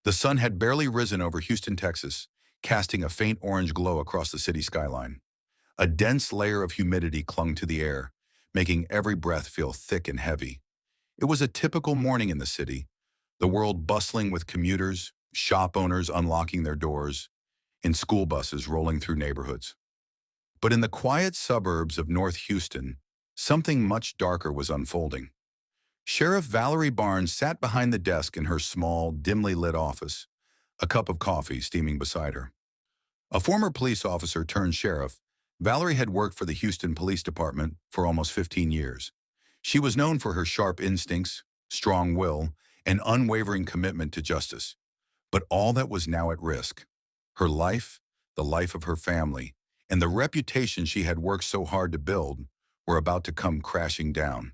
The sun had barely risen over Houston, Texas, casting a faint orange glow across the city skyline. A dense layer of humidity clung to the air, making every breath feel thick and heavy. It was a typical morning in the city, the world bustling with commuters, shop owners unlocking their doors, and school buses rolling through neighborhoods. But in the quiet suburbs of North Houston, something much darker was unfolding. Sheriff Valerie Barnes sat behind the desk in her small, dimly lit office, a cup of coffee steaming beside her. A former police officer turned sheriff, Valerie had worked for the Houston Police Department for almost 15 years. She was known for her sharp instincts, strong will, and unwavering commitment to justice. But all that was now at risk. Her life, the life of her family, and the reputation she had worked so hard to build were about to come crashing down.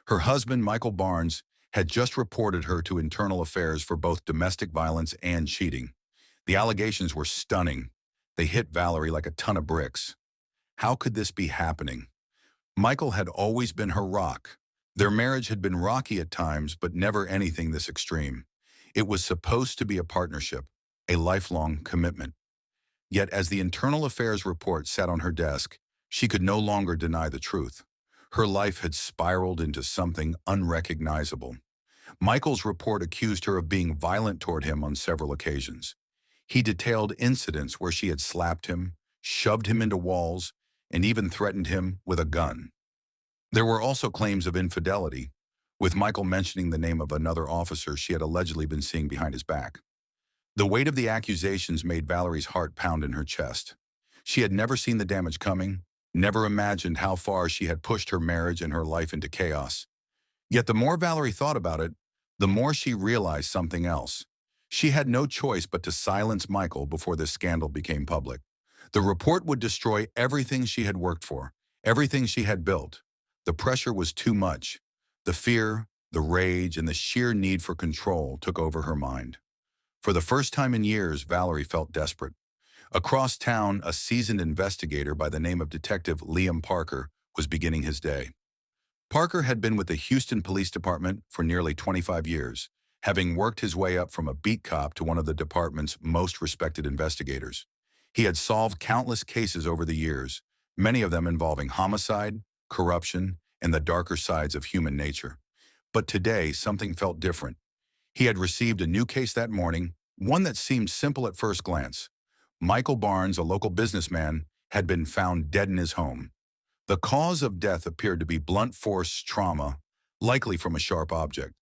Her husband, Michael Barnes, had just reported her to internal affairs for both domestic violence and cheating. The allegations were stunning. They hit Valerie like a ton of bricks. How could this be happening? Michael had always been her rock. Their marriage had been rocky at times, but never anything this extreme. It was supposed to be a partnership, a lifelong commitment. Yet as the internal affairs report sat on her desk, she could no longer deny the truth. Her life had spiraled into something unrecognizable. Michael's report accused her of being violent toward him on several occasions. He detailed incidents where she had slapped him, shoved him into walls, and even threatened him with a gun. There were also claims of infidelity, with Michael mentioning the name of another officer she had allegedly been seeing behind his back. The weight of the accusations made Valerie's heart pound in her chest. She had never seen the damage coming, never imagined how far she had pushed her marriage and her life into chaos. Yet the more Valerie thought about it, the more she realized something else. She had no choice but to silence Michael before this scandal became public. The report would destroy everything she had worked for, everything she had built. The pressure was too much. The fear, the rage, and the sheer need for control took over her mind. For the first time in years, Valerie felt desperate. Across town, a seasoned investigator by the name of Detective Liam Parker was beginning his day. Parker had been with the Houston Police Department for nearly 25 years, having worked his way up from a beat cop to one of the department's most respected investigators. He had solved countless cases over the years, many of them involving homicide, corruption, and the darker sides of human nature. But today, something felt different. He had received a new case that morning, one that seemed simple at first glance. Michael Barnes, a local businessman, had been found dead in his home. The cause of death appeared to be blunt force trauma, likely from a sharp object.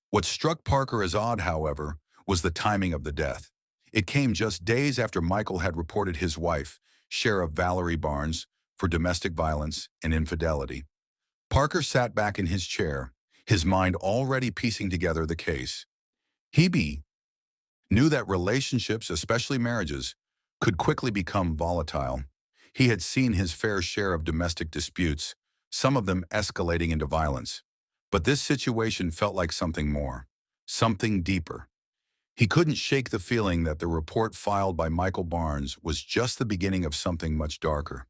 What struck Parker as odd, however, was the timing of the death. It came just days after Michael had reported his wife, Sheriff Valerie Barnes, for domestic violence and infidelity. Parker sat back in his chair, his mind already piecing together the case. He knew that relationships, especially marriages, could quickly become volatile. He had seen his fair share of domestic disputes, some of them escalating into violence. But this situation felt like something more, something deeper. He couldn't shake the feeling that the report filed by Michael Barnes was just the beginning of something much darker.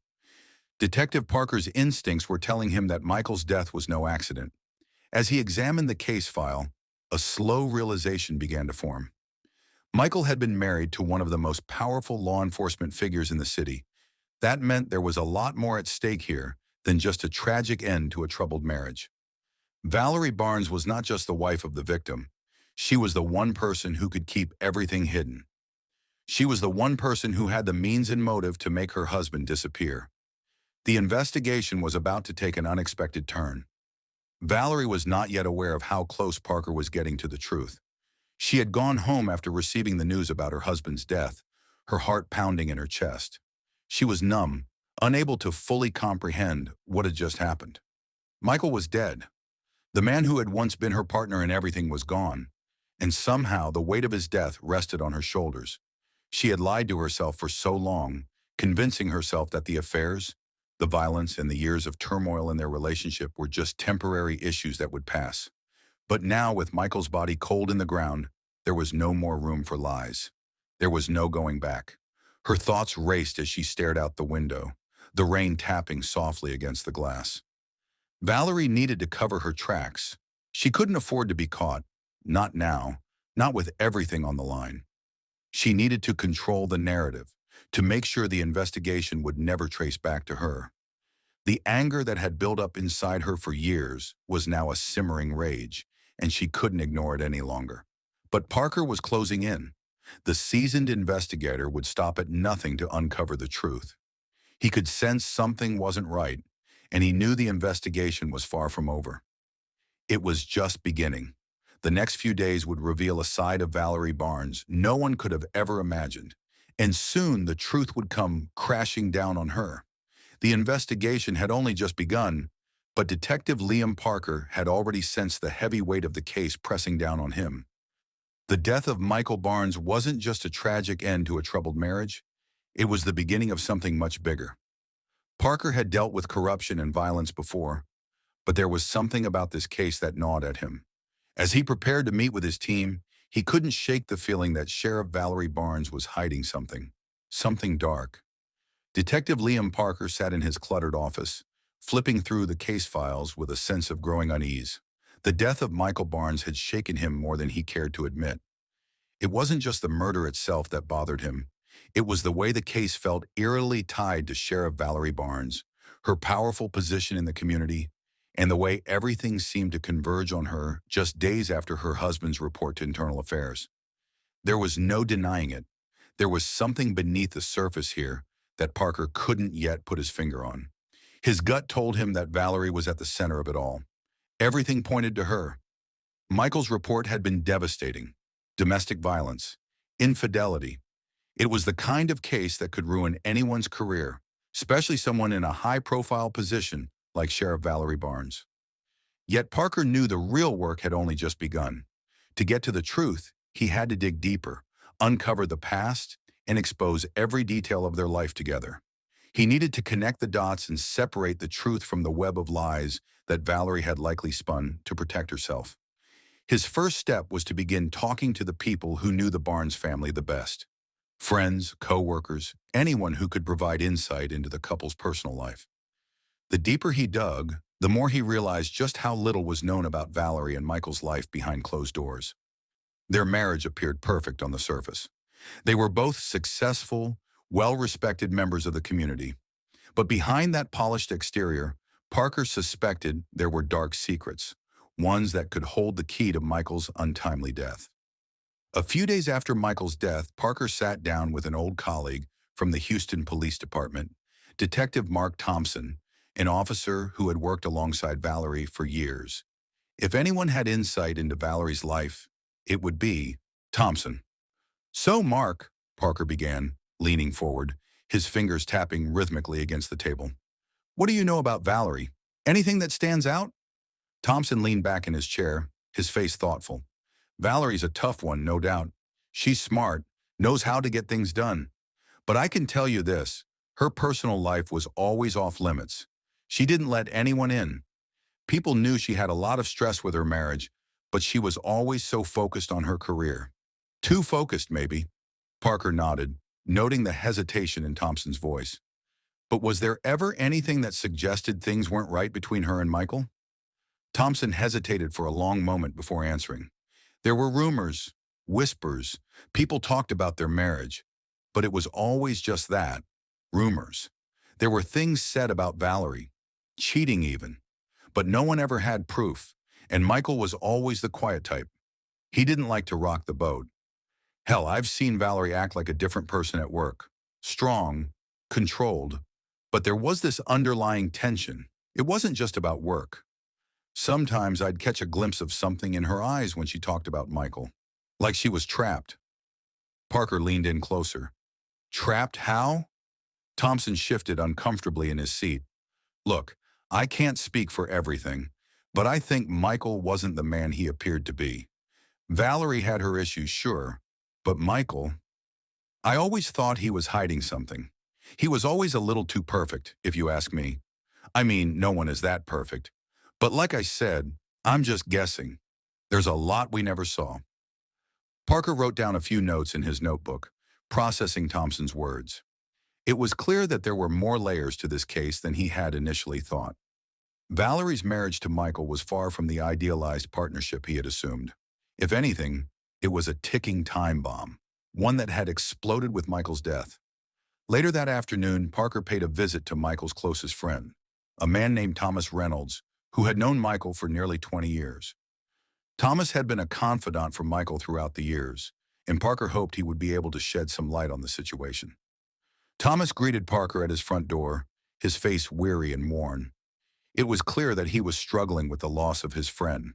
Detective Parker's instincts were telling him that Michael's death was no accident. As he examined the case file, a slow realization began to form. Michael had been married to one of the most powerful law enforcement figures in the city. That meant there was a lot more at stake here than just a tragic end to a troubled marriage. Valerie Barnes was not just the wife of the victim. She was the one person who could keep everything hidden. She was the one person who had the means and motive to make her husband disappear. The investigation was about to take an unexpected turn. Valerie was not yet aware of how close Parker was getting to the truth. She had gone home after receiving the news about her husband's death, her heart pounding in her chest. She was numb, unable to fully comprehend what had just happened. Michael was dead. The man who had once been her partner in everything was gone, and somehow the weight of his death rested on her shoulders. She had lied to herself for so long, convincing herself that the affairs, the violence, and the years of turmoil in their relationship were just temporary issues that would pass. But now, with Michael's body cold in the ground, there was no more room for lies. There was no going back. Her thoughts raced as she stared out the window, the rain tapping softly against the glass. Valerie needed to cover her tracks. She couldn't afford to be caught, not now, not with everything on the line. She needed to control the narrative, to make sure the investigation would never trace back to her. The anger that had built up inside her for years was now a simmering rage, and she couldn't ignore it any longer. But Parker was closing in. The seasoned investigator would stop at nothing to uncover the truth. He could sense something wasn't right, and he knew the investigation was far from over. It was just beginning. The next few days would reveal a side of Valerie Barnes no one could have ever imagined, and soon the truth would come crashing down on her. The investigation had only just begun, but Detective Liam Parker had already sensed the heavy weight of the case pressing down on him. The death of Michael Barnes wasn't just a tragic end to a troubled marriage, it was the beginning of something much bigger. Parker had dealt with corruption and violence before, but there was something about this case that gnawed at him. As he prepared to meet with his team, he couldn't shake the feeling that Sheriff Valerie Barnes was hiding something dark. Detective Liam Parker sat in his cluttered office, flipping through the case files with a sense of growing unease. The death of Michael Barnes had shaken him more than he cared to admit. It wasn't just the murder itself that bothered him. It was the way the case felt eerily tied to Sheriff Valerie Barnes, her powerful position in the community, and the way everything seemed to converge on her just days after her husband's report to Internal Affairs. There was no denying it. There was something beneath the surface here that Parker couldn't yet put his finger on. His gut told him that Valerie was at the center of it all. Everything pointed to her. Michael's report had been devastating. Domestic violence, infidelity. It was the kind of case that could ruin anyone's career, especially someone in a high-profile position like Sheriff Valerie Barnes. Yet Parker knew the real work had only just begun. To get to the truth, he had to dig deeper, uncover the past, and expose every detail of their life together. He needed to connect the dots and separate the truth from the web of lies that Valerie had likely spun to protect herself. His first step was to begin talking to the people who knew the Barnes family the best. Friends, co-workers, anyone who could provide insight into the couple's personal life. The deeper he dug, the more he realized just how little was known about Valerie and Michael's life behind closed doors. Their marriage appeared perfect on the surface. They were both successful, well-respected members of the community. But behind that polished exterior, Parker suspected there were dark secrets, ones that could hold the key to Michael's untimely death. A few days after Michael's death, Parker sat down with an old colleague from the Houston Police Department, Detective Mark Thompson, an officer who had worked alongside Valerie for years. If anyone had insight into Valerie's life, it would be Thompson. "So, Mark," Parker began, leaning forward, his fingers tapping rhythmically against the table. "What do you know about Valerie? Anything that stands out?" Thompson leaned back in his chair, his face thoughtful. "Valerie's a tough one, no doubt. She's smart, knows how to get things done. But I can tell you this, her personal life was always off limits. She didn't let anyone in. People knew she had a lot of stress with her marriage, but she was always so focused on her career. Too focused, maybe." Parker nodded, noting the hesitation in Thompson's voice. "But was there ever anything that suggested things weren't right between her and Michael?" Thompson hesitated for a long moment before answering. "There were rumors, whispers, people talked about their marriage, but it was always just that, rumors. There were things said about Valerie, cheating even, but no one ever had proof, and Michael was always the quiet type. He didn't like to rock the boat. Hell, I've seen Valerie act like a different person at work. Strong, controlled, but there was this underlying tension. It wasn't just about work. Sometimes I'd catch a glimpse of something in her eyes when she talked about Michael, like she was trapped." Parker leaned in closer. "Trapped how?" Thompson shifted uncomfortably in his seat. "Look, I can't speak for everything, but I think Michael wasn't the man he appeared to be. Valerie had her issues, sure, but Michael, I always thought he was hiding something. He was always a little too perfect, if you ask me. I mean, no one is that perfect. But like I said, I'm just guessing. There's a lot we never saw." Parker wrote down a few notes in his notebook, processing Thompson's words. It was clear that there were more layers to this case than he had initially thought. Valerie's marriage to Michael was far from the idealized partnership he had assumed. If anything, It was a ticking time bomb, one that had exploded with Michael's death. Later that afternoon, Parker paid a visit to Michael's closest friend, a man named Thomas Reynolds, who had known Michael for nearly 20 years. Thomas had been a confidant for Michael throughout the years, and Parker hoped he would be able to shed some light on the situation. Thomas greeted Parker at his front door, his face weary and worn. It was clear that he was struggling with the loss of his friend.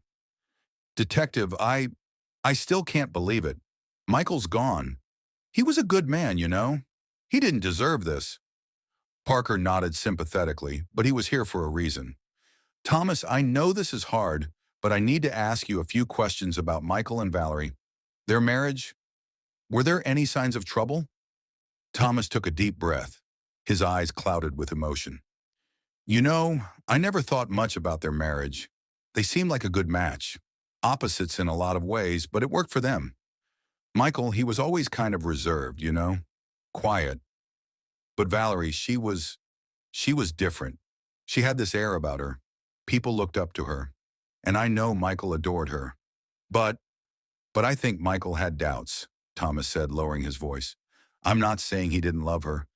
"Detective, I still can't believe it. Michael's gone. He was a good man, you know. He didn't deserve this." Parker nodded sympathetically, but he was here for a reason. "Thomas, I know this is hard, but I need to ask you a few questions about Michael and Valerie. Their marriage, were there any signs of trouble?" Thomas took a deep breath, his eyes clouded with emotion. "You know, I never thought much about their marriage. They seemed like a good match. Opposites in a lot of ways, but it worked for them. Michael, he was always kind of reserved, you know, quiet. But Valerie, she was different. She had this air about her. People looked up to her. And I know Michael adored her. But I think Michael had doubts," Thomas said, lowering his voice. "I'm not saying he didn't love her,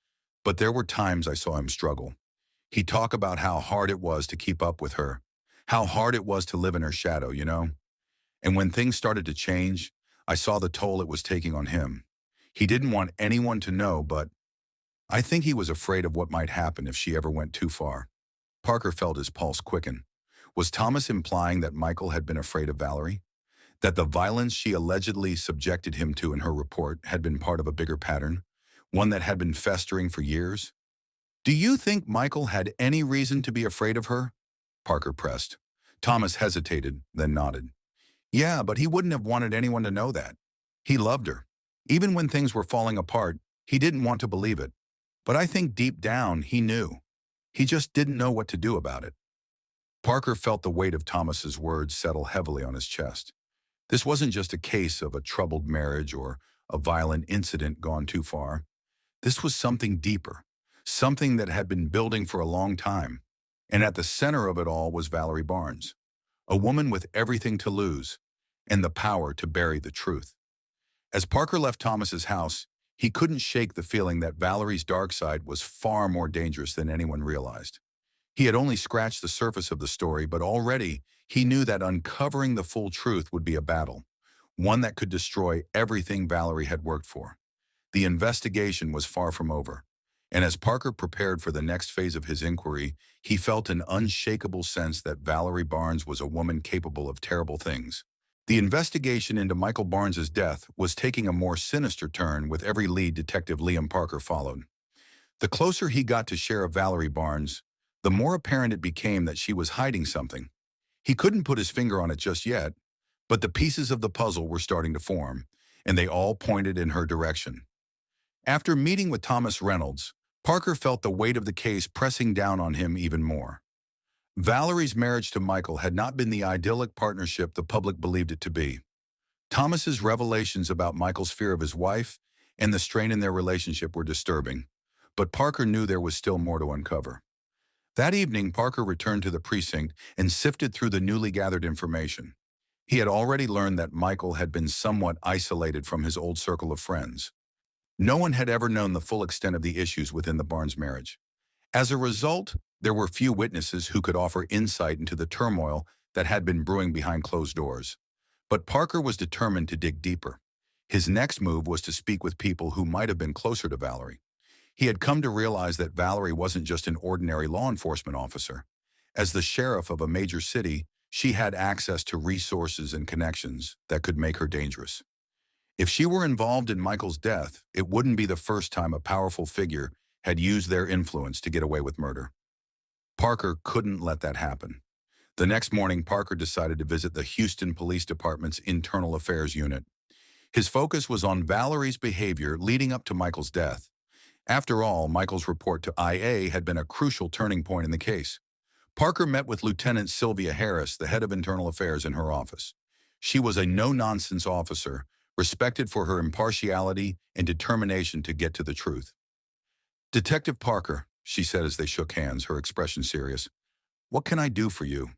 but there were times I saw him struggle. He'd talk about how hard it was to keep up with her, how hard it was to live in her shadow, you know? And when things started to change, I saw the toll it was taking on him. He didn't want anyone to know, but I think he was afraid of what might happen if she ever went too far." Parker felt his pulse quicken. Was Thomas implying that Michael had been afraid of Valerie? That the violence she allegedly subjected him to in her report had been part of a bigger pattern, one that had been festering for years? "Do you think Michael had any reason to be afraid of her?" Parker pressed. Thomas hesitated, then nodded. "Yeah, but he wouldn't have wanted anyone to know that. He loved her. Even when things were falling apart, he didn't want to believe it. But I think deep down, he knew. He just didn't know what to do about it." Parker felt the weight of Thomas's words settle heavily on his chest. This wasn't just a case of a troubled marriage or a violent incident gone too far. This was something deeper, something that had been building for a long time. And at the center of it all was Valerie Barnes, a woman with everything to lose and the power to bury the truth. As Parker left Thomas's house, he couldn't shake the feeling that Valerie's dark side was far more dangerous than anyone realized. He had only scratched the surface of the story, but already he knew that uncovering the full truth would be a battle, one that could destroy everything Valerie had worked for. The investigation was far from over, and as Parker prepared for the next phase of his inquiry, he felt an unshakable sense that Valerie Barnes was a woman capable of terrible things. The investigation into Michael Barnes's death was taking a more sinister turn with every lead Detective Liam Parker followed. The closer he got to Sheriff Valerie Barnes, the more apparent it became that she was hiding something. He couldn't put his finger on it just yet, but the pieces of the puzzle were starting to form, and they all pointed in her direction. After meeting with Thomas Reynolds, Parker felt the weight of the case pressing down on him even more. Valerie's marriage to Michael had not been the idyllic partnership the public believed it to be. Thomas's revelations about Michael's fear of his wife and the strain in their relationship were disturbing, but Parker knew there was still more to uncover. That evening, Parker returned to the precinct and sifted through the newly gathered information. He had already learned that Michael had been somewhat isolated from his old circle of friends. No one had ever known the full extent of the issues within the Barnes marriage. As a result, there were few witnesses who could offer insight into the turmoil that had been brewing behind closed doors. But Parker was determined to dig deeper. His next move was to speak with people who might have been closer to Valerie. He had come to realize that Valerie wasn't just an ordinary law enforcement officer. As the sheriff of a major city, she had access to resources and connections that could make her dangerous. If she were involved in Michael's death, it wouldn't be the first time a powerful figure had used their influence to get away with murder. Parker couldn't let that happen. The next morning, Parker decided to visit the Houston Police Department's Internal Affairs Unit. His focus was on Valerie's behavior leading up to Michael's death. After all, Michael's report to IA had been a crucial turning point in the case. Parker met with Lieutenant Sylvia Harris, the head of Internal Affairs, in her office. She was a no-nonsense officer, respected for her impartiality and determination to get to the truth. "Detective Parker," she said as they shook hands, her expression serious, "what can I do for you?"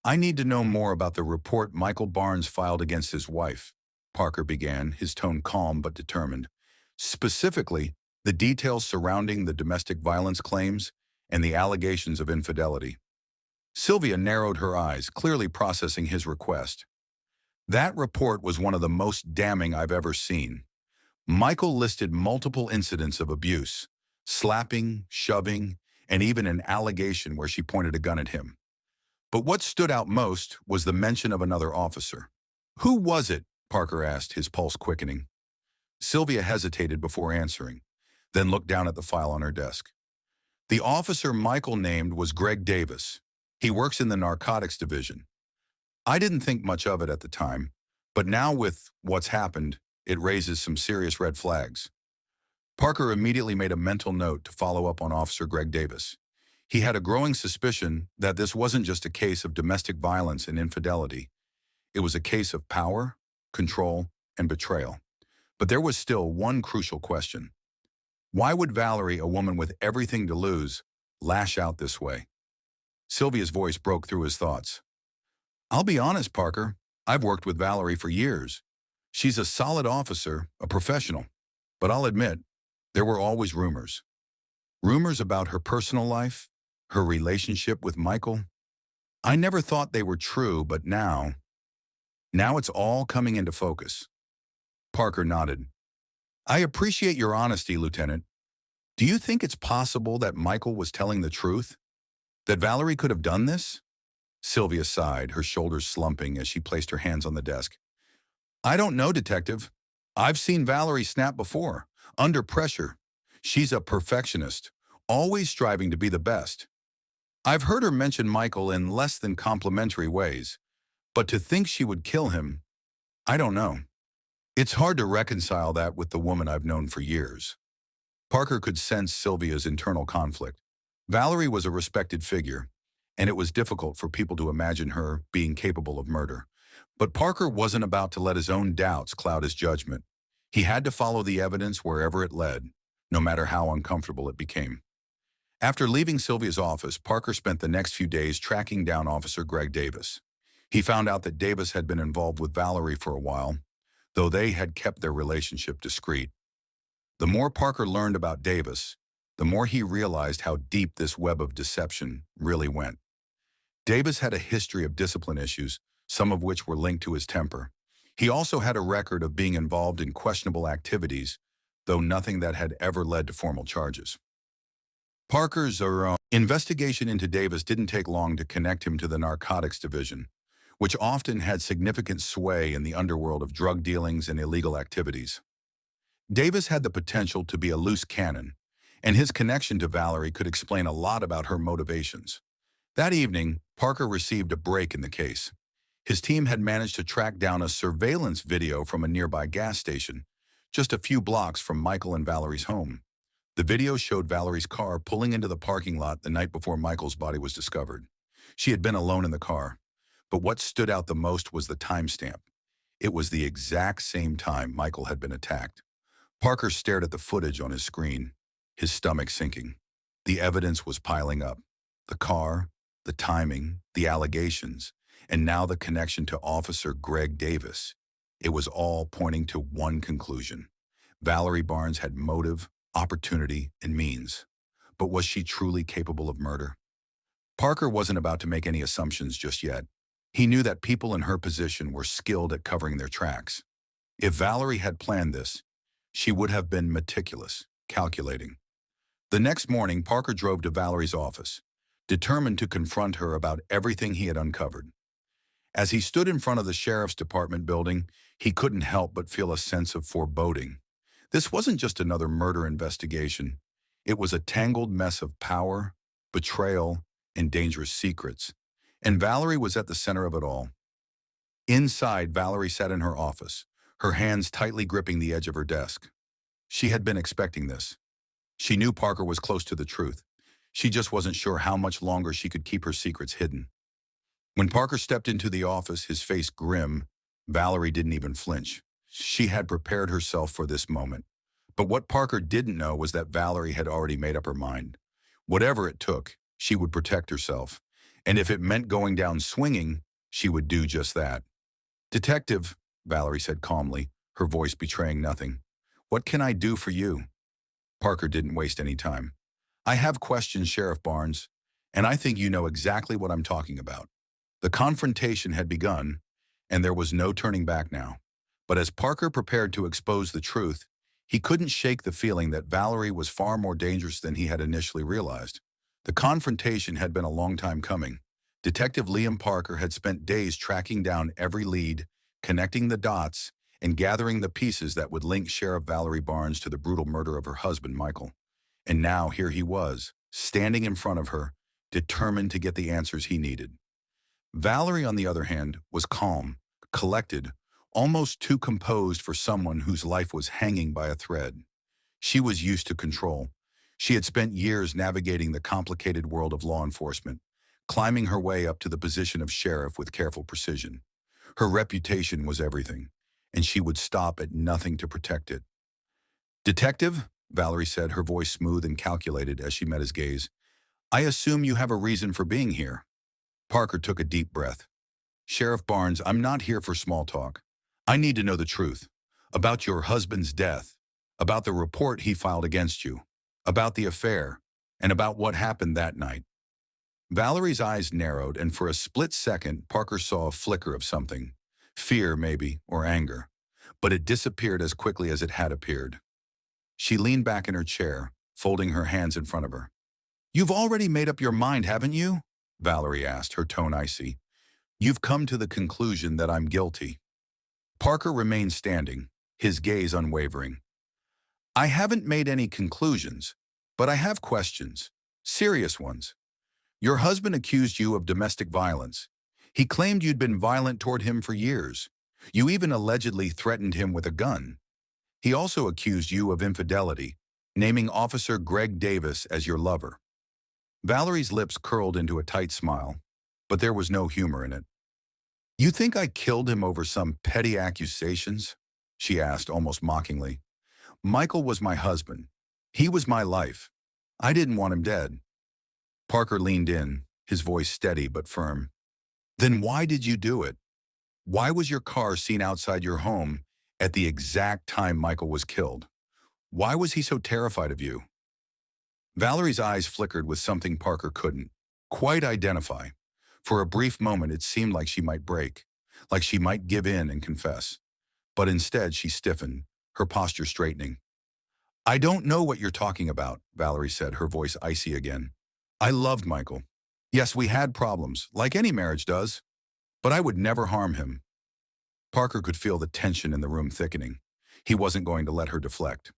"I need to know more about the report Michael Barnes filed against his wife." Parker began, his tone calm but determined. Specifically, the details surrounding the domestic violence claims and the allegations of infidelity. Sylvia narrowed her eyes, clearly processing his request. That report was one of the most damning I've ever seen. Michael listed multiple incidents of abuse, slapping, shoving, and even an allegation where she pointed a gun at him. But what stood out most was the mention of another officer. Who was it? Parker asked, his pulse quickening. Sylvia hesitated before answering, then looked down at the file on her desk. The officer Michael named was Greg Davis. He works in the narcotics division. I didn't think much of it at the time, but now with what's happened, it raises some serious red flags. Parker immediately made a mental note to follow up on Officer Greg Davis. He had a growing suspicion that this wasn't just a case of domestic violence and infidelity. It was a case of power, control, and betrayal. But there was still one crucial question. Why would Valerie, a woman with everything to lose, lash out this way? Sylvia's voice broke through his thoughts. I'll be honest, Parker. I've worked with Valerie for years. She's a solid officer, a professional. But I'll admit, there were always rumors. Rumors about her personal life, her relationship with Michael. I never thought they were true, but now it's all coming into focus. Parker nodded. I appreciate your honesty, Lieutenant. Do you think it's possible that Michael was telling the truth? That Valerie could have done this? Sylvia sighed, her shoulders slumping as she placed her hands on the desk. I don't know, Detective. I've seen Valerie snap before, under pressure. She's a perfectionist, always striving to be the best. I've heard her mention Michael in less than complimentary ways, but to think she would kill him, I don't know. It's hard to reconcile that with the woman I've known for years. Parker could sense Sylvia's internal conflict. Valerie was a respected figure, and it was difficult for people to imagine her being capable of murder. But Parker wasn't about to let his own doubts cloud his judgment. He had to follow the evidence wherever it led, no matter how uncomfortable it became. After leaving Sylvia's office, Parker spent the next few days tracking down Officer Greg Davis. He found out that Davis had been involved with Valerie for a while, though they had kept their relationship discreet. The more Parker learned about Davis, the more he realized how deep this web of deception really went. Davis had a history of discipline issues, some of which were linked to his temper. He also had a record of being involved in questionable activities, though nothing that had ever led to formal charges. Parker's investigation into Davis didn't take long to connect him to the narcotics division, which often had significant sway in the underworld of drug dealings and illegal activities. Davis had the potential to be a loose cannon, and his connection to Valerie could explain a lot about her motivations. That evening, Parker received a break in the case. His team had managed to track down a surveillance video from a nearby gas station, just a few blocks from Michael and Valerie's home. The video showed Valerie's car pulling into the parking lot the night before Michael's body was discovered. She had been alone in the car, but what stood out the most was the timestamp. It was the exact same time Michael had been attacked. Parker stared at the footage on his screen, his stomach sinking. The evidence was piling up. The car, the timing, the allegations, and now the connection to Officer Greg Davis. It was all pointing to one conclusion. Valerie Barnes had motive, opportunity, and means. But was she truly capable of murder? Parker wasn't about to make any assumptions just yet. He knew that people in her position were skilled at covering their tracks. If Valerie had planned this, she would have been meticulous, calculating. The next morning, Parker drove to Valerie's office, determined to confront her about everything he had uncovered. As he stood in front of the sheriff's department building, he couldn't help but feel a sense of foreboding. This wasn't just another murder investigation. It was a tangled mess of power, betrayal, and dangerous secrets. And Valerie was at the center of it all. Inside, Valerie sat in her office, her hands tightly gripping the edge of her desk. She had been expecting this. She knew Parker was close to the truth. She just wasn't sure how much longer she could keep her secrets hidden. When Parker stepped into the office, his face grim, Valerie didn't even flinch. She had prepared herself for this moment. But what Parker didn't know was that Valerie had already made up her mind. Whatever it took, she would protect herself. And if it meant going down swinging, she would do just that. Detective, Valerie said calmly, her voice betraying nothing. "What can I do for you?" Parker didn't waste any time. "I have questions, Sheriff Barnes, and I think you know exactly what I'm talking about." The confrontation had begun, and there was no turning back now. But as Parker prepared to expose the truth, he couldn't shake the feeling that Valerie was far more dangerous than he had initially realized. The confrontation had been a long time coming. Detective Liam Parker had spent days tracking down every lead, connecting the dots, and gathering the pieces that would link Sheriff Valerie Barnes to the brutal murder of her husband, Michael. And now here he was, standing in front of her, determined to get the answers he needed. Valerie, on the other hand, was calm, collected, almost too composed for someone whose life was hanging by a thread. She was used to control. She had spent years navigating the complicated world of law enforcement, climbing her way up to the position of sheriff with careful precision. Her reputation was everything, and she would stop at nothing to protect it. "Detective," Valerie said, her voice smooth and calculated as she met his gaze, "I assume you have a reason for being here." Parker took a deep breath. "Sheriff Barnes, I'm not here for small talk. I need to know the truth. About your husband's death, about the report he filed against you, about the affair, and about what happened that night." Valerie's eyes narrowed, and for a split second, Parker saw a flicker of something. Fear, maybe, or anger. But it disappeared as quickly as it had appeared. She leaned back in her chair, folding her hands in front of her. "You've already made up your mind, haven't you?" Valerie asked, her tone icy. "You've come to the conclusion that I'm guilty." Parker remained standing, his gaze unwavering. "I haven't made any conclusions, but I have questions. Serious ones. Your husband accused you of domestic violence. He claimed you'd been violent toward him for years. You even allegedly threatened him with a gun. He also accused you of infidelity, naming Officer Greg Davis as your lover." Valerie's lips curled into a tight smile, but there was no humor in it. "You think I killed him over some petty accusations?" she asked almost mockingly. "Michael was my husband. He was my life. I didn't want him dead." Parker leaned in, his voice steady but firm. "Then why did you do it? Why was your car seen outside your home at the exact time Michael was killed? Why was he so terrified of you?" Valerie's eyes flickered with something Parker couldn't quite identify. For a brief moment, it seemed like she might break, like she might give in and confess. But instead, she stiffened, her posture straightening. "I don't know what you're talking about," Valerie said, her voice icy again. "I loved Michael. Yes, we had problems, like any marriage does, but I would never harm him." Parker could feel the tension in the room thickening. He wasn't going to let her deflect.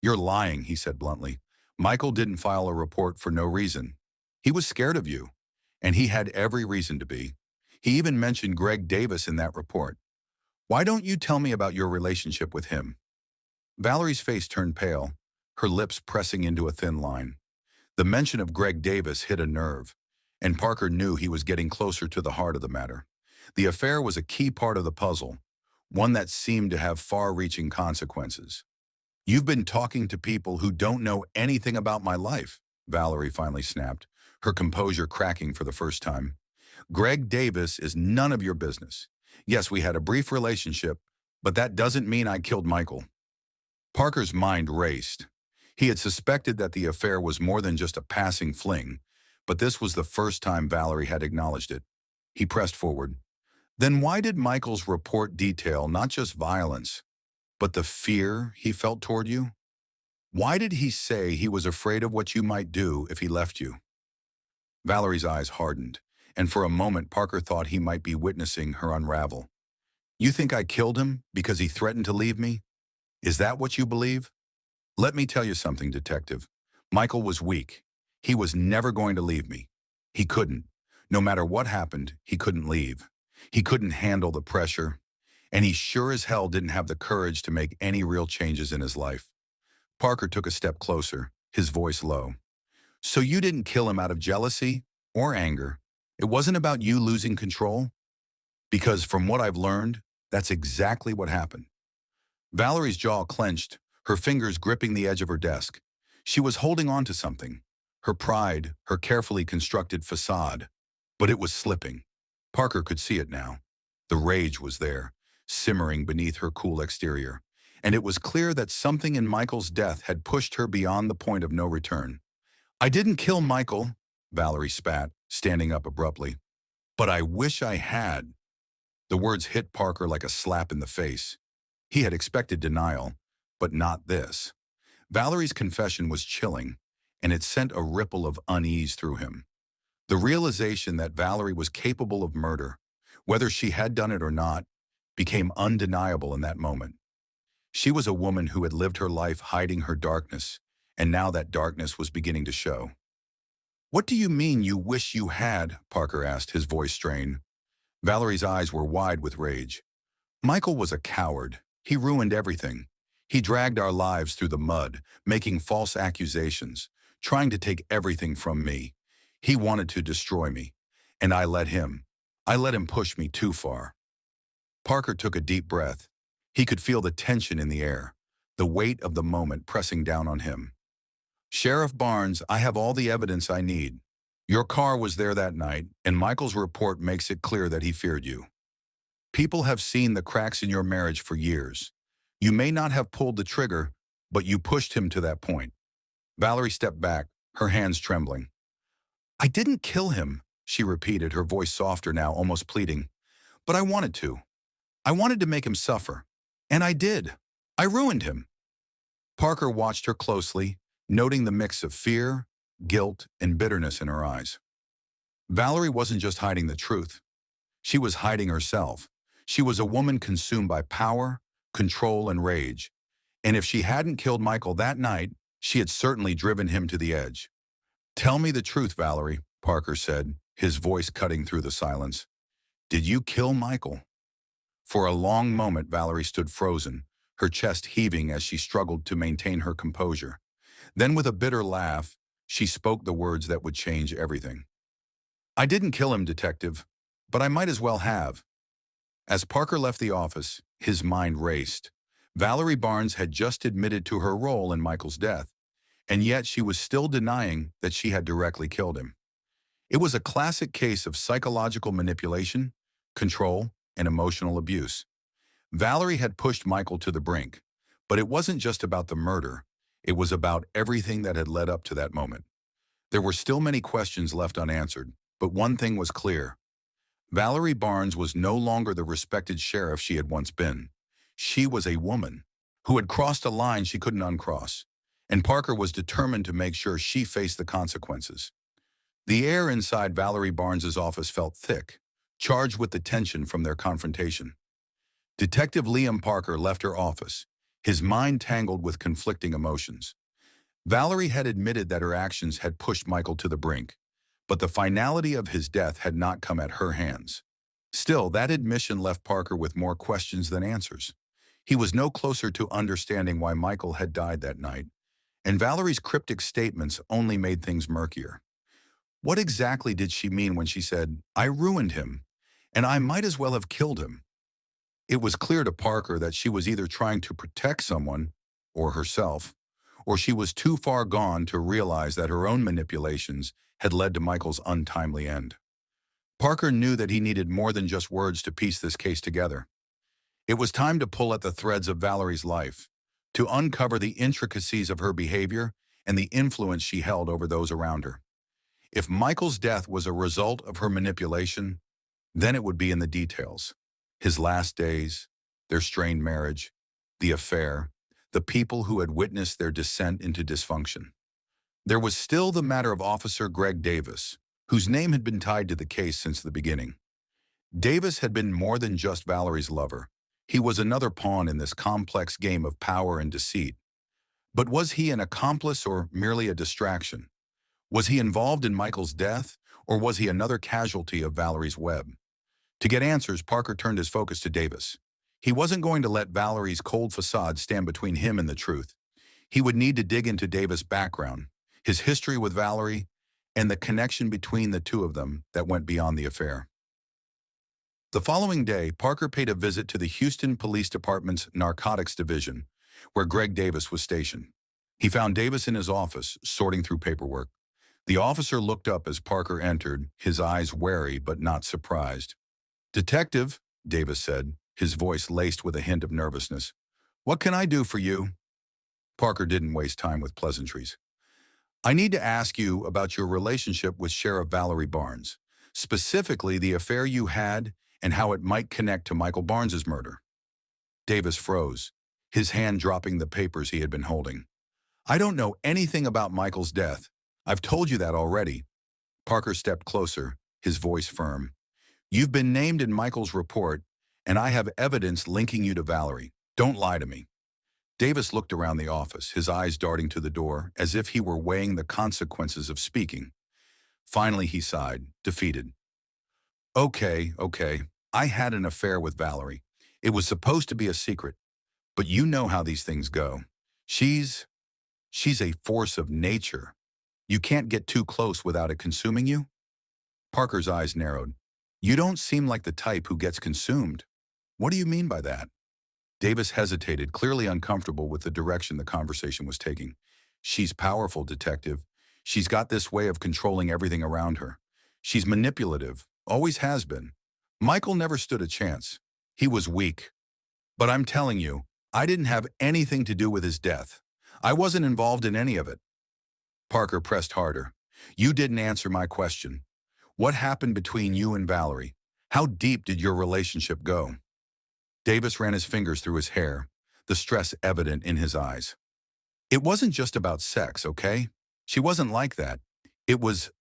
"You're lying," he said bluntly. "Michael didn't file a report for no reason. He was scared of you, and he had every reason to be. He even mentioned Greg Davis in that report. Why don't you tell me about your relationship with him?" Valerie's face turned pale, her lips pressing into a thin line. The mention of Greg Davis hit a nerve, and Parker knew he was getting closer to the heart of the matter. The affair was a key part of the puzzle, one that seemed to have far-reaching consequences. "You've been talking to people who don't know anything about my life," Valerie finally snapped, her composure cracking for the first time. "Greg Davis is none of your business. Yes, we had a brief relationship, but that doesn't mean I killed Michael." Parker's mind raced. He had suspected that the affair was more than just a passing fling, but this was the first time Valerie had acknowledged it. He pressed forward. "Then why did Michael's report detail not just violence, but the fear he felt toward you? Why did he say he was afraid of what you might do if he left you?" Valerie's eyes hardened, and for a moment Parker thought he might be witnessing her unravel. "You think I killed him because he threatened to leave me? Is that what you believe? Let me tell you something, Detective. Michael was weak. He was never going to leave me. He couldn't. No matter what happened, he couldn't leave. He couldn't handle the pressure, and he sure as hell didn't have the courage to make any real changes in his life." Parker took a step closer, his voice low. "So you didn't kill him out of jealousy or anger? It wasn't about you losing control? Because from what I've learned, that's exactly what happened." Valerie's jaw clenched, her fingers gripping the edge of her desk. She was holding on to something, her pride, her carefully constructed facade. But it was slipping. Parker could see it now. The rage was there, simmering beneath her cool exterior, and it was clear that something in Michael's death had pushed her beyond the point of no return. "I didn't kill Michael," Valerie spat, standing up abruptly. "But I wish I had." The words hit Parker like a slap in the face. He had expected denial, but not this. Valerie's confession was chilling, and it sent a ripple of unease through him. The realization that Valerie was capable of murder, whether she had done it or not, became undeniable in that moment. She was a woman who had lived her life hiding her darkness, and now that darkness was beginning to show. "What do you mean you wish you had?" Parker asked, his voice strained. Valerie's eyes were wide with rage. "Michael was a coward. He ruined everything. He dragged our lives through the mud, making false accusations, trying to take everything from me. He wanted to destroy me, and I let him. I let him push me too far." Parker took a deep breath. He could feel the tension in the air, the weight of the moment pressing down on him. "Sheriff Barnes, I have all the evidence I need. Your car was there that night, and Michael's report makes it clear that he feared you. People have seen the cracks in your marriage for years. You may not have pulled the trigger, but you pushed him to that point." Valerie stepped back, her hands trembling. "I didn't kill him," she repeated, her voice softer now, almost pleading. "But I wanted to. I wanted to make him suffer. And I did. I ruined him." Parker watched her closely, noting the mix of fear, guilt, and bitterness in her eyes. Valerie wasn't just hiding the truth. She was hiding herself. She was a woman consumed by power, control, and rage. And if she hadn't killed Michael that night, she had certainly driven him to the edge. "Tell me the truth, Valerie," Parker said, his voice cutting through the silence. "Did you kill Michael?" For a long moment, Valerie stood frozen, her chest heaving as she struggled to maintain her composure. Then, with a bitter laugh, she spoke the words that would change everything. "I didn't kill him, Detective, but I might as well have." As Parker left the office, his mind raced. Valerie Barnes had just admitted to her role in Michael's death, and yet she was still denying that she had directly killed him. It was a classic case of psychological manipulation, control, and emotional abuse. Valerie had pushed Michael to the brink, but it wasn't just about the murder. It was about everything that had led up to that moment. There were still many questions left unanswered, but one thing was clear. Valerie Barnes was no longer the respected sheriff she had once been. She was a woman who had crossed a line she couldn't uncross, and Parker was determined to make sure she faced the consequences. The air inside Valerie Barnes's office felt thick, charged with the tension from their confrontation. Detective Liam Parker left her office, his mind tangled with conflicting emotions. Valerie had admitted that her actions had pushed Michael to the brink, but the finality of his death had not come at her hands. Still, that admission left Parker with more questions than answers. He was no closer to understanding why Michael had died that night, and Valerie's cryptic statements only made things murkier. What exactly did she mean when she said, "I ruined him, and I might as well have killed him"? It was clear to Parker that she was either trying to protect someone, or herself, or she was too far gone to realize that her own manipulations had led to Michael's untimely end. Parker knew that he needed more than just words to piece this case together. It was time to pull at the threads of Valerie's life, to uncover the intricacies of her behavior and the influence she held over those around her. If Michael's death was a result of her manipulation, then it would be in the details. His last days, their strained marriage, the affair, the people who had witnessed their descent into dysfunction. There was still the matter of Officer Greg Davis, whose name had been tied to the case since the beginning. Davis had been more than just Valerie's lover. He was another pawn in this complex game of power and deceit. But was he an accomplice or merely a distraction? Was he involved in Michael's death, or was he another casualty of Valerie's web? To get answers, Parker turned his focus to Davis. He wasn't going to let Valerie's cold facade stand between him and the truth. He would need to dig into Davis' background, his history with Valerie, and the connection between the two of them that went beyond the affair. The following day, Parker paid a visit to the Houston Police Department's Narcotics Division, where Greg Davis was stationed. He found Davis in his office, sorting through paperwork. The officer looked up as Parker entered, his eyes wary but not surprised. "Detective," Davis said, his voice laced with a hint of nervousness. "What can I do for you?" Parker didn't waste time with pleasantries. "I need to ask you about your relationship with Sheriff Valerie Barnes, specifically the affair you had and how it might connect to Michael Barnes's murder." Davis froze, his hand dropping the papers he had been holding. "I don't know anything about Michael's death. I've told you that already." Parker stepped closer, his voice firm. "You've been named in Michael's report, and I have evidence linking you to Valerie. Don't lie to me." Davis looked around the office, his eyes darting to the door, as if he were weighing the consequences of speaking. Finally, he sighed, defeated. Okay. I had an affair with Valerie. It was supposed to be a secret, but you know how these things go. She's a force of nature. You can't get too close without it consuming you." Parker's eyes narrowed. "You don't seem like the type who gets consumed. What do you mean by that?" Davis hesitated, clearly uncomfortable with the direction the conversation was taking. "She's powerful, Detective. She's got this way of controlling everything around her. She's manipulative, always has been. Michael never stood a chance. He was weak. But I'm telling you, I didn't have anything to do with his death. I wasn't involved in any of it." Parker pressed harder. "You didn't answer my question. What happened between you and Valerie? How deep did your relationship go?" Davis ran his fingers through his hair, the stress evident in his eyes. "It wasn't just about sex, okay? She wasn't like that. It was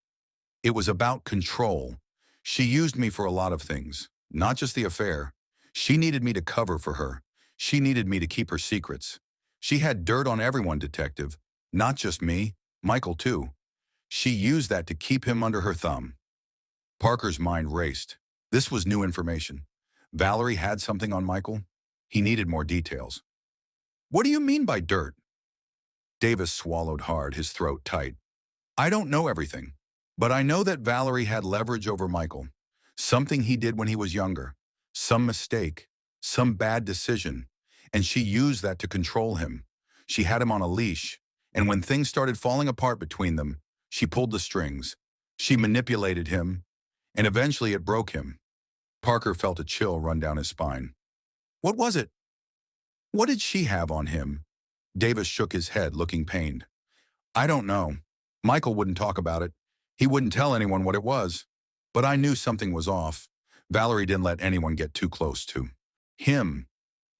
about control. She used me for a lot of things, not just the affair. She needed me to cover for her. She needed me to keep her secrets. She had dirt on everyone, Detective. Not just me, Michael too. She used that to keep him under her thumb." Parker's mind raced. This was new information. Valerie had something on Michael? He needed more details. "What do you mean by dirt?" Davis swallowed hard, his throat tight. "I don't know everything, but I know that Valerie had leverage over Michael. Something he did when he was younger. Some mistake. Some bad decision. And she used that to control him. She had him on a leash, and when things started falling apart between them, she pulled the strings. She manipulated him, and eventually it broke him." Parker felt a chill run down his spine. "What was it? What did she have on him?" Davis shook his head, looking pained. "I don't know. Michael wouldn't talk about it. He wouldn't tell anyone what it was. But I knew something was off. Valerie didn't let anyone get too close to him.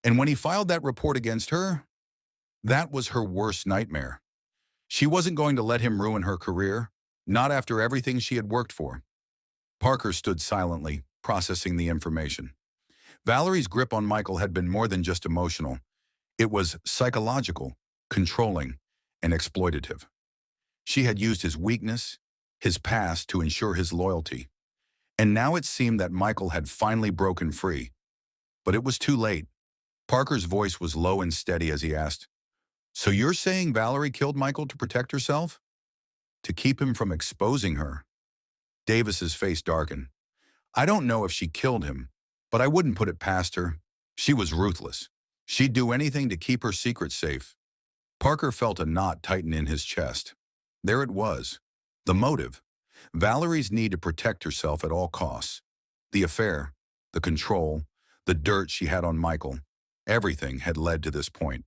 And when he filed that report against her, that was her worst nightmare. She wasn't going to let him ruin her career, not after everything she had worked for." Parker stood silently, processing the information. Valerie's grip on Michael had been more than just emotional. It was psychological, controlling, and exploitative. She had used his weakness, his past to ensure his loyalty. And now it seemed that Michael had finally broken free. But it was too late. Parker's voice was low and steady as he asked, "So you're saying Valerie killed Michael to protect herself? To keep him from exposing her?" Davis's face darkened. "I don't know if she killed him, but I wouldn't put it past her. She was ruthless. She'd do anything to keep her secret safe." Parker felt a knot tighten in his chest. There it was. The motive. Valerie's need to protect herself at all costs. The affair, the control, the dirt she had on Michael. Everything had led to this point.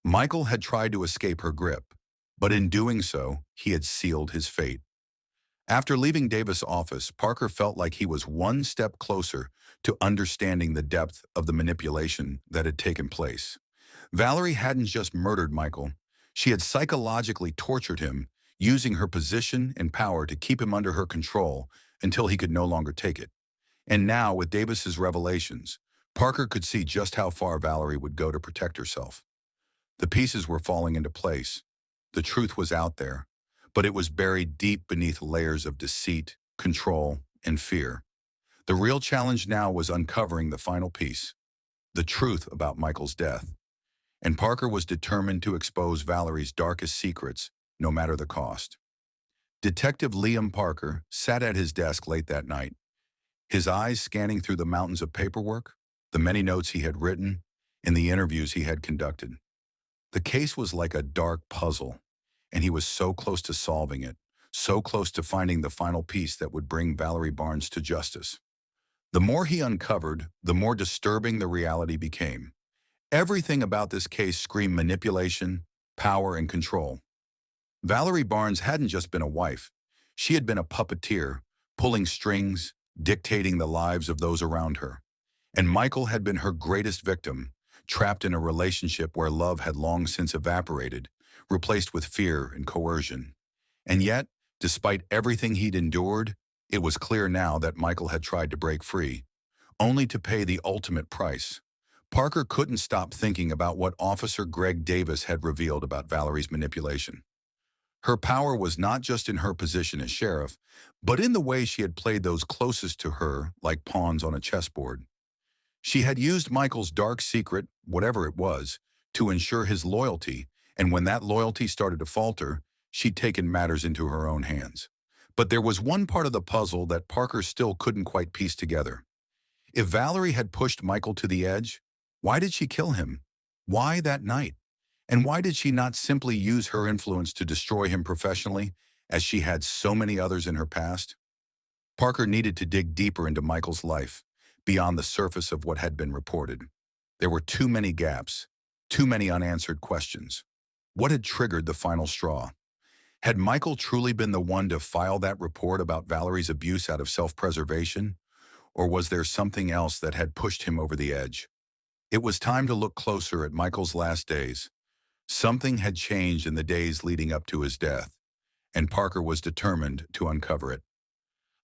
Michael had tried to escape her grip, but in doing so, he had sealed his fate. After leaving Davis' office, Parker felt like he was one step closer to understanding the depth of the manipulation that had taken place. Valerie hadn't just murdered Michael. She had psychologically tortured him, using her position and power to keep him under her control until he could no longer take it. And now, with Davis's revelations, Parker could see just how far Valerie would go to protect herself. The pieces were falling into place. The truth was out there, but it was buried deep beneath layers of deceit, control, and fear. The real challenge now was uncovering the final piece, the truth about Michael's death. And Parker was determined to expose Valerie's darkest secrets, no matter the cost. Detective Liam Parker sat at his desk late that night, his eyes scanning through the mountains of paperwork, the many notes he had written, and the interviews he had conducted. The case was like a dark puzzle, and he was so close to solving it, so close to finding the final piece that would bring Valerie Barnes to justice. The more he uncovered, the more disturbing the reality became. Everything about this case screamed manipulation, power, and control. Valerie Barnes hadn't just been a wife. She had been a puppeteer, pulling strings, dictating the lives of those around her. And Michael had been her greatest victim, trapped in a relationship where love had long since evaporated, replaced with fear and coercion. And yet, despite everything he'd endured, it was clear now that Michael had tried to break free, only to pay the ultimate price. Parker couldn't stop thinking about what Officer Greg Davis had revealed about Valerie's manipulation. Her power was not just in her position as sheriff, but in the way she had played those closest to her like pawns on a chessboard. She had used Michael's dark secret, whatever it was, to ensure his loyalty, and when that loyalty started to falter, she'd taken matters into her own hands. But there was one part of the puzzle that Parker still couldn't quite piece together. If Valerie had pushed Michael to the edge, why did she kill him? Why that night? And why did she not simply use her influence to destroy him professionally, as she had so many others in her past? Parker needed to dig deeper into Michael's life, beyond the surface of what had been reported. There were too many gaps, too many unanswered questions. What had triggered the final straw? Had Michael truly been the one to file that report about Valerie's abuse out of self-preservation? Or was there something else that had pushed him over the edge? It was time to look closer at Michael's last days. Something had changed in the days leading up to his death, and Parker was determined to uncover it.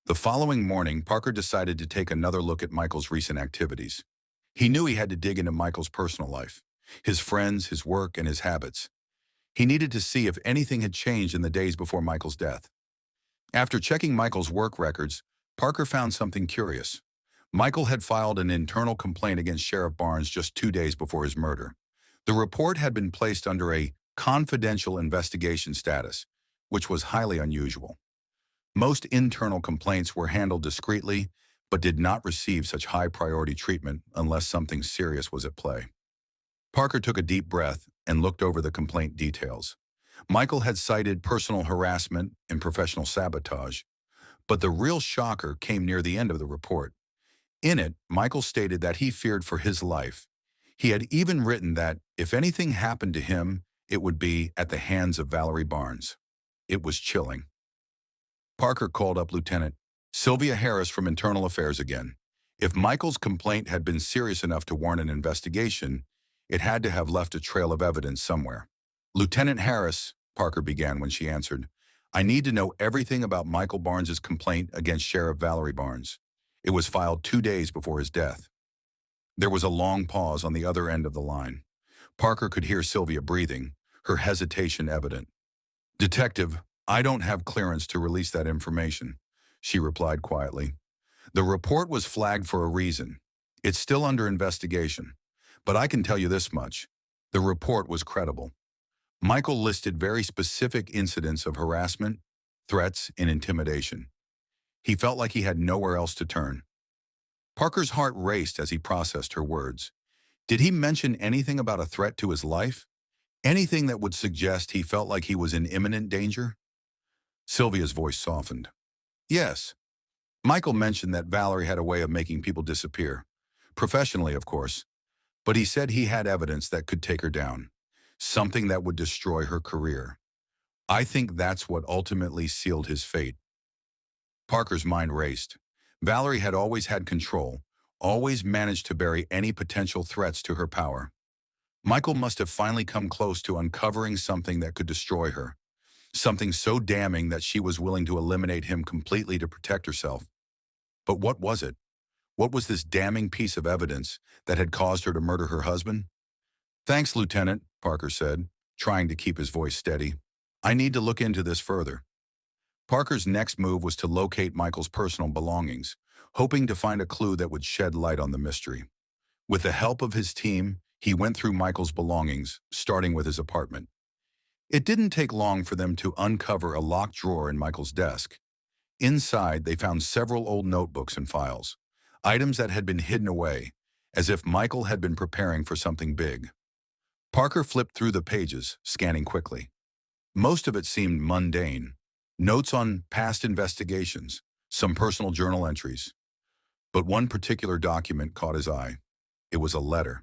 The following morning, Parker decided to take another look at Michael's recent activities. He knew he had to dig into Michael's personal life, his friends, his work, and his habits. He needed to see if anything had changed in the days before Michael's death. After checking Michael's work records, Parker found something curious. Michael had filed an internal complaint against Sheriff Barnes just 2 days before his murder. The report had been placed under a confidential investigation status, which was highly unusual. Most internal complaints were handled discreetly, but did not receive such high priority treatment unless something serious was at play. Parker took a deep breath and looked over the complaint details. Michael had cited personal harassment and professional sabotage, but the real shocker came near the end of the report. In it, Michael stated that he feared for his life. He had even written that if anything happened to him, it would be at the hands of Valerie Barnes. It was chilling. Parker called up Lieutenant Sylvia Harris from Internal Affairs again. If Michael's complaint had been serious enough to warrant an investigation, it had to have left a trail of evidence somewhere. Lieutenant Harris, Parker began when she answered, I need to know everything about Michael Barnes's complaint against Sheriff Valerie Barnes. It was filed 2 days before his death. There was a long pause on the other end of the line. Parker could hear Sylvia breathing, her hesitation evident. Detective, I don't have clearance to release that information, she replied quietly. The report was flagged for a reason. It's still under investigation. But I can tell you this much. The report was credible. Michael listed very specific incidents of harassment, threats, and intimidation. He felt like he had nowhere else to turn. Parker's heart raced as he processed her words. Did he mention anything about a threat to his life? Anything that would suggest he felt like he was in imminent danger? Sylvia's voice softened. Yes. Michael mentioned that Valerie had a way of making people disappear. Professionally, of course. But he said he had evidence that could take her down. Something that would destroy her career. I think that's what ultimately sealed his fate. Parker's mind raced. Valerie had always had control, always managed to bury any potential threats to her power. Michael must have finally come close to uncovering something that could destroy her, something so damning that she was willing to eliminate him completely to protect herself. But what was it? What was this damning piece of evidence that had caused her to murder her husband? Thanks, Lieutenant, Parker said, trying to keep his voice steady. I need to look into this further. Parker's next move was to locate Michael's personal belongings, hoping to find a clue that would shed light on the mystery. With the help of his team, he went through Michael's belongings, starting with his apartment. It didn't take long for them to uncover a locked drawer in Michael's desk. Inside, they found several old notebooks and files, items that had been hidden away, as if Michael had been preparing for something big. Parker flipped through the pages, scanning quickly. Most of it seemed mundane. Notes on past investigations, some personal journal entries. But one particular document caught his eye. It was a letter.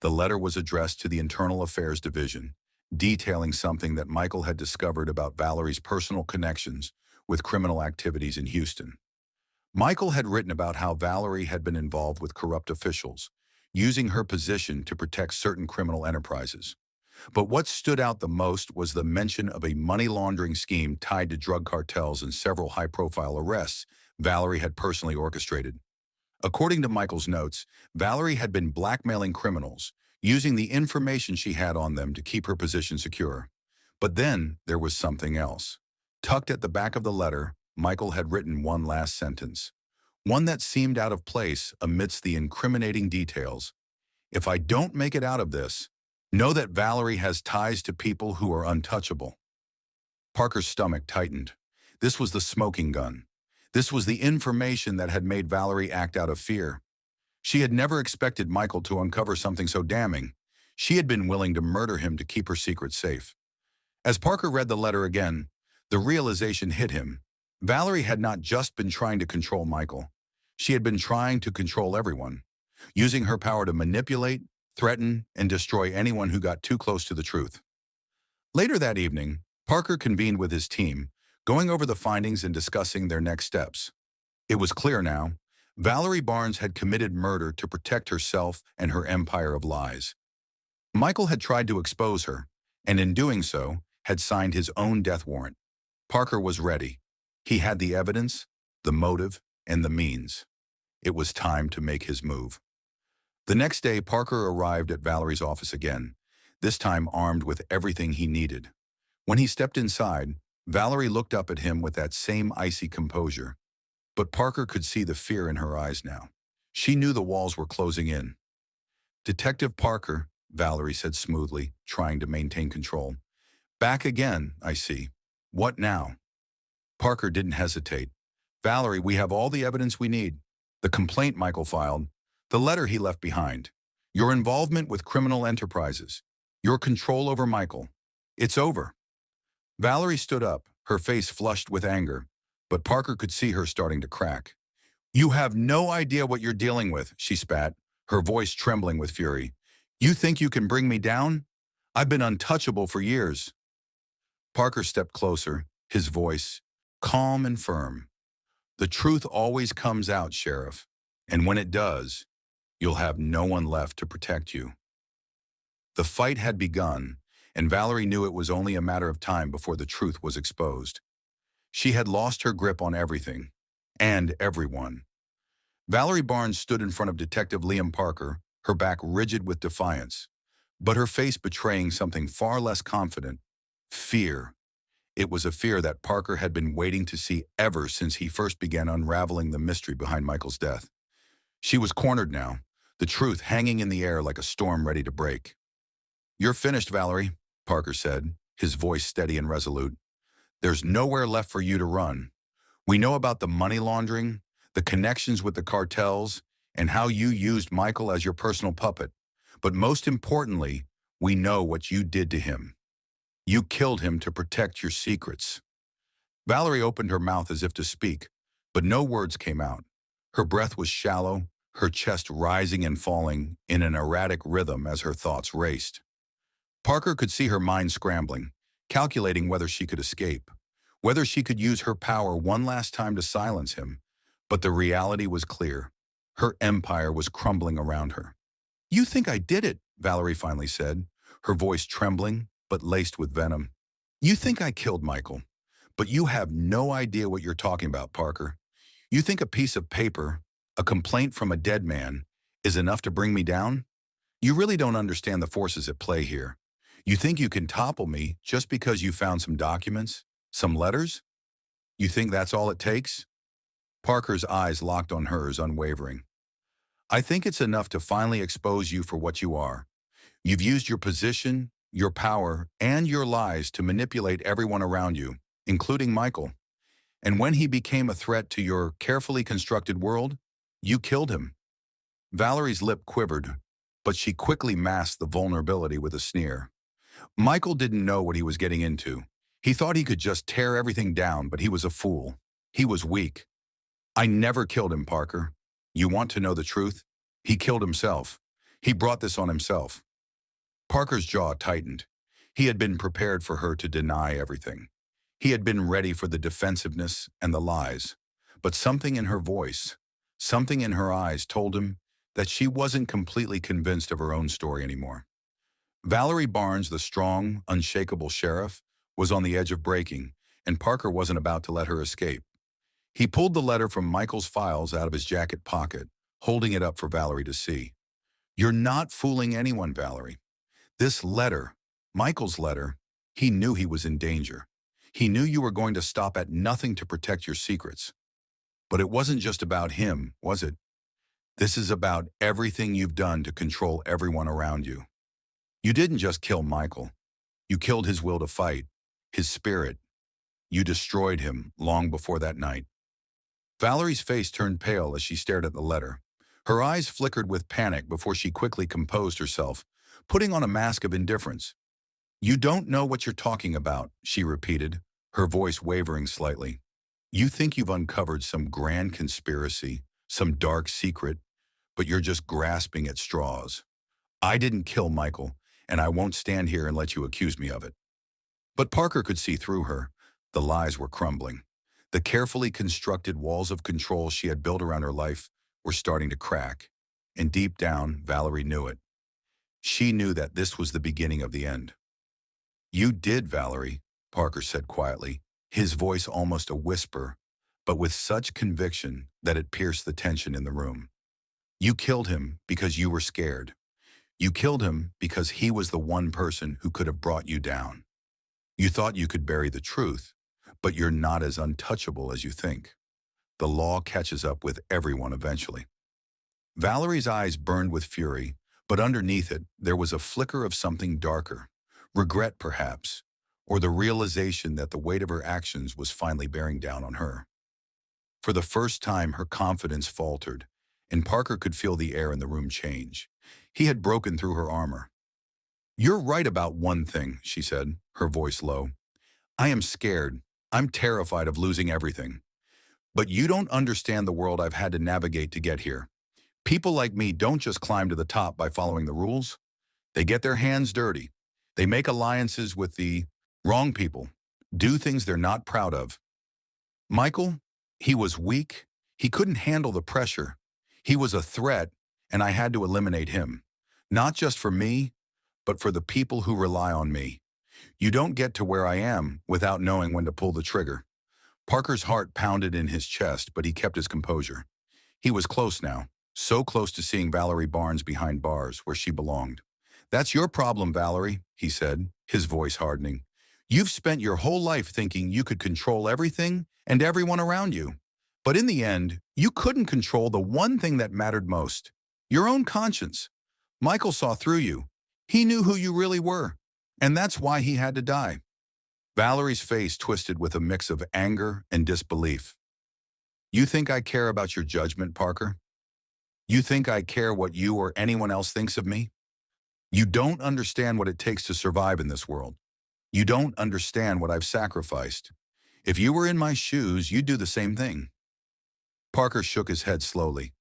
The letter was addressed to the Internal Affairs Division, detailing something that Michael had discovered about Valerie's personal connections with criminal activities in Houston. Michael had written about how Valerie had been involved with corrupt officials, using her position to protect certain criminal enterprises. But what stood out the most was the mention of a money laundering scheme tied to drug cartels and several high-profile arrests Valerie had personally orchestrated. According to Michael's notes, Valerie had been blackmailing criminals, using the information she had on them to keep her position secure. But then there was something else. Tucked at the back of the letter, Michael had written one last sentence, one that seemed out of place amidst the incriminating details. If I don't make it out of this, know that Valerie has ties to people who are untouchable. Parker's stomach tightened. This was the smoking gun. This was the information that had made Valerie act out of fear. She had never expected Michael to uncover something so damning. She had been willing to murder him to keep her secret safe. As Parker read the letter again, the realization hit him. Valerie had not just been trying to control Michael. She had been trying to control everyone, using her power to manipulate, threaten, and destroy anyone who got too close to the truth. Later that evening, Parker convened with his team, going over the findings and discussing their next steps. It was clear now, Valerie Barnes had committed murder to protect herself and her empire of lies. Michael had tried to expose her, and in doing so, had signed his own death warrant. Parker was ready. He had the evidence, the motive, and the means. It was time to make his move. The next day, Parker arrived at Valerie's office again, this time armed with everything he needed. When he stepped inside, Valerie looked up at him with that same icy composure. But Parker could see the fear in her eyes now. She knew the walls were closing in. "Detective Parker," Valerie said smoothly, trying to maintain control. "Back again, I see. What now?" Parker didn't hesitate. "Valerie, we have all the evidence we need. The complaint Michael filed, the letter he left behind, your involvement with criminal enterprises, your control over Michael. It's over." Valerie stood up, her face flushed with anger, but Parker could see her starting to crack. "You have no idea what you're dealing with," she spat, her voice trembling with fury. "You think you can bring me down? I've been untouchable for years." Parker stepped closer, his voice calm and firm. "The truth always comes out, Sheriff, and when it does, you'll have no one left to protect you." The fight had begun, and Valerie knew it was only a matter of time before the truth was exposed. She had lost her grip on everything, and everyone. Valerie Barnes stood in front of Detective Liam Parker, her back rigid with defiance, but her face betraying something far less confident: fear. It was a fear that Parker had been waiting to see ever since he first began unraveling the mystery behind Michael's death. She was cornered now, the truth hanging in the air like a storm ready to break. "You're finished, Valerie," Parker said, his voice steady and resolute. "There's nowhere left for you to run. We know about the money laundering, the connections with the cartels, and how you used Michael as your personal puppet. But most importantly, we know what you did to him. You killed him to protect your secrets." Valerie opened her mouth as if to speak, but no words came out. Her breath was shallow, her chest rising and falling in an erratic rhythm as her thoughts raced. Parker could see her mind scrambling, calculating whether she could escape, whether she could use her power one last time to silence him. But the reality was clear. Her empire was crumbling around her. "You think I did it," Valerie finally said, her voice trembling but laced with venom. "You think I killed Michael, but you have no idea what you're talking about, Parker. You think a piece of paper, a complaint from a dead man, is enough to bring me down? You really don't understand the forces at play here. You think you can topple me just because you found some documents, some letters? You think that's all it takes?" Parker's eyes locked on hers, unwavering. "I think it's enough to finally expose you for what you are. You've used your position, your power, and your lies to manipulate everyone around you, including Michael. And when he became a threat to your carefully constructed world, you killed him." Valerie's lip quivered, but she quickly masked the vulnerability with a sneer. Michael didn't know what he was getting into. He thought he could just tear everything down, but he was a fool. He was weak. "I never killed him, Parker. You want to know the truth? He killed himself. He brought this on himself. Parker's jaw tightened. He had been prepared for her to deny everything. He had been ready for the defensiveness and the lies. But something in her voice, something in her eyes told him that she wasn't completely convinced of her own story anymore. Valerie Barnes, the strong, unshakable sheriff, was on the edge of breaking, and Parker wasn't about to let her escape. He pulled the letter from Michael's files out of his jacket pocket, holding it up for Valerie to see. You're not fooling anyone, Valerie. This letter, Michael's letter, he knew he was in danger. He knew you were going to stop at nothing to protect your secrets. But it wasn't just about him, was it? This is about everything you've done to control everyone around you. You didn't just kill Michael. You killed his will to fight, his spirit. You destroyed him long before that night. Valerie's face turned pale as she stared at the letter. Her eyes flickered with panic before she quickly composed herself, putting on a mask of indifference. You don't know what you're talking about, she repeated, her voice wavering slightly. You think you've uncovered some grand conspiracy, some dark secret, but you're just grasping at straws. I didn't kill Michael, and I won't stand here and let you accuse me of it. But Parker could see through her. The lies were crumbling. The carefully constructed walls of control she had built around her life were starting to crack. And deep down, Valerie knew it. She knew that this was the beginning of the end. You did, Valerie, Parker said quietly, his voice almost a whisper, but with such conviction that it pierced the tension in the room. You killed him because you were scared. You killed him because he was the one person who could have brought you down. You thought you could bury the truth, but you're not as untouchable as you think. The law catches up with everyone eventually. Valerie's eyes burned with fury, but underneath it, there was a flicker of something darker. Regret, perhaps, or the realization that the weight of her actions was finally bearing down on her. For the first time, her confidence faltered, and Parker could feel the air in the room change. He had broken through her armor. You're right about one thing, she said, her voice low. I am scared. I'm terrified of losing everything. But you don't understand the world I've had to navigate to get here. People like me don't just climb to the top by following the rules. They get their hands dirty. They make alliances with the wrong people, do things they're not proud of. Michael, he was weak. He couldn't handle the pressure. He was a threat, and I had to eliminate him. Not just for me, but for the people who rely on me. You don't get to where I am without knowing when to pull the trigger. Parker's heart pounded in his chest, but he kept his composure. He was close now, so close to seeing Valerie Barnes behind bars where she belonged. That's your problem, Valerie, he said, his voice hardening. You've spent your whole life thinking you could control everything and everyone around you. But in the end, you couldn't control the one thing that mattered most, your own conscience. Michael saw through you. He knew who you really were, and that's why he had to die. Valerie's face twisted with a mix of anger and disbelief. You think I care about your judgment, Parker? You think I care what you or anyone else thinks of me? You don't understand what it takes to survive in this world. You don't understand what I've sacrificed. If you were in my shoes, you'd do the same thing. Parker shook his head slowly.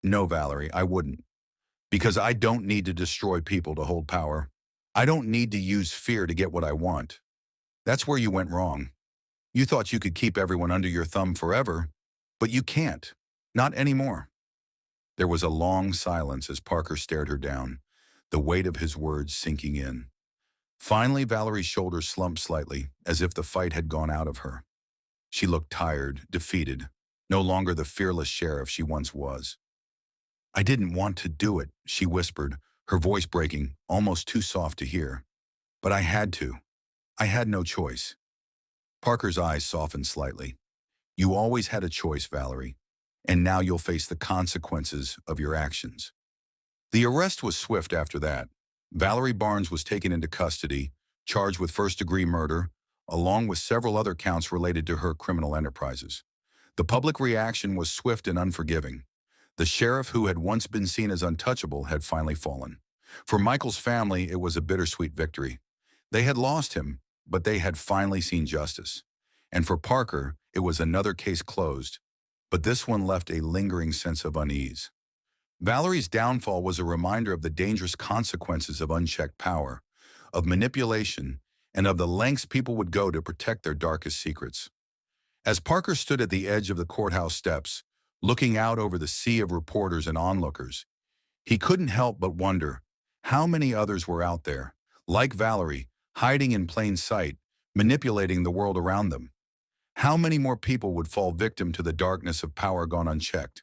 No, Valerie, I wouldn't. Because I don't need to destroy people to hold power. I don't need to use fear to get what I want. That's where you went wrong. You thought you could keep everyone under your thumb forever, but you can't. Not anymore. There was a long silence as Parker stared her down, the weight of his words sinking in. Finally, Valerie's shoulders slumped slightly, as if the fight had gone out of her. She looked tired, defeated, no longer the fearless sheriff she once was. I didn't want to do it, she whispered, her voice breaking, almost too soft to hear. But I had to. I had no choice. Parker's eyes softened slightly. You always had a choice, Valerie, and now you'll face the consequences of your actions. The arrest was swift after that. Valerie Barnes was taken into custody, charged with first-degree murder, along with several other counts related to her criminal enterprises. The public reaction was swift and unforgiving. The sheriff who had once been seen as untouchable had finally fallen. For Michael's family, it was a bittersweet victory. They had lost him, but they had finally seen justice. And for Parker, it was another case closed, but this one left a lingering sense of unease. Valerie's downfall was a reminder of the dangerous consequences of unchecked power, of manipulation, and of the lengths people would go to protect their darkest secrets. As Parker stood at the edge of the courthouse steps, looking out over the sea of reporters and onlookers, he couldn't help but wonder how many others were out there, like Valerie, hiding in plain sight, manipulating the world around them. How many more people would fall victim to the darkness of power gone unchecked?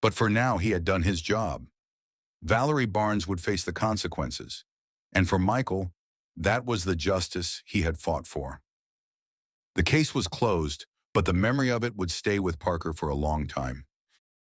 But for now, he had done his job. Valerie Barnes would face the consequences. And for Michael, that was the justice he had fought for. The case was closed, but the memory of it would stay with Parker for a long time.